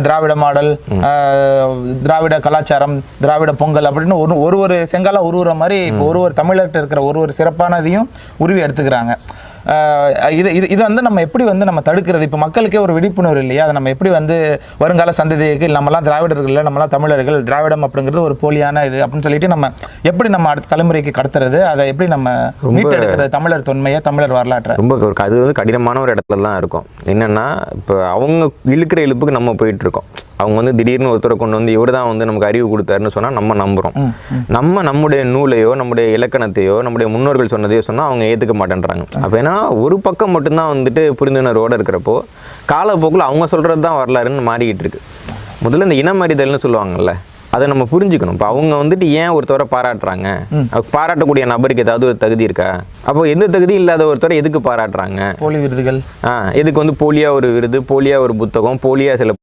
திராவிட model, திராவிட கலாச்சாரம், திராவிட பொங்கல் அப்படின்னு ஒரு செங்கலா உருவுற மாதிரி ஒரு தமிழர்கிட்ட இருக்கிற ஒரு சிறப்பானதையும் உருவி எடுத்துக்கிறாங்க. இது வந்து நம்ம எப்படி வந்து நம்ம தடுக்கிறது? இப்போ மக்களுக்கே ஒரு விழிப்புணர்வு இல்லையா? அதை நம்ம எப்படி வந்து வருங்கால சந்ததிக்கு நம்மலாம் திராவிடர்கள் இல்லை, நம்மளாம் தமிழர்கள், திராவிடம் அப்படிங்கிறது ஒரு போலியான இது அப்படின்னு சொல்லிட்டு நம்ம எப்படி நம்ம அடுத்த தலைமுறைக்கு கடத்துறது? அதை எப்படி நம்ம மீட்டெடுக்கிறது? தமிழர் தொன்மையை, தமிழர் வரலாற்றை ரொம்ப அது வந்து கடினமான ஒரு இடத்துல தான் இருக்கும். என்னன்னா இப்போ அவங்க இழுக்கிற இழுப்புக்கு நம்ம போயிட்டு இருக்கோம். அவங்க வந்து திடீர்னு ஒருத்தரை கொண்டு வந்து இவர் தான் வந்து நமக்கு அறிவு கொடுத்தாருன்னு சொன்னால் நம்ம நம்புகிறோம். நம்முடைய நூலையோ, நம்முடைய இலக்கணத்தையோ, நம்முடைய முன்னோர்கள் சொன்னதையோ சொன்னால் அவங்க ஏற்றுக்க மாட்டேன்றாங்க. அப்போ ஏன்னா ஒரு பக்கம் மட்டும்தான் வந்துட்டு புரிந்துணர்வோடு இருக்கிறப்போ காலப்போக்கில் அவங்க சொல்கிறது தான் வரலாறுன்னு மாறிக்கிட்டு இருக்கு. முதல்ல இந்த இனமறிதல்னு சொல்லுவாங்கல்ல, அதை நம்ம புரிஞ்சுக்கணும். இப்போ அவங்க வந்துட்டு ஏன் ஒருத்தவரை பாராட்டுறாங்க? பாராட்டக்கூடிய நபருக்கு ஏதாவது ஒரு தகுதி இருக்கா? அப்போ எந்த தகுதி இல்லாத ஒருத்தரை எதுக்கு பாராட்டுறாங்க? போலி விருதுகள், எதுக்கு வந்து போலியா ஒரு விருது, போலியா ஒரு புத்தகம், போலியா சில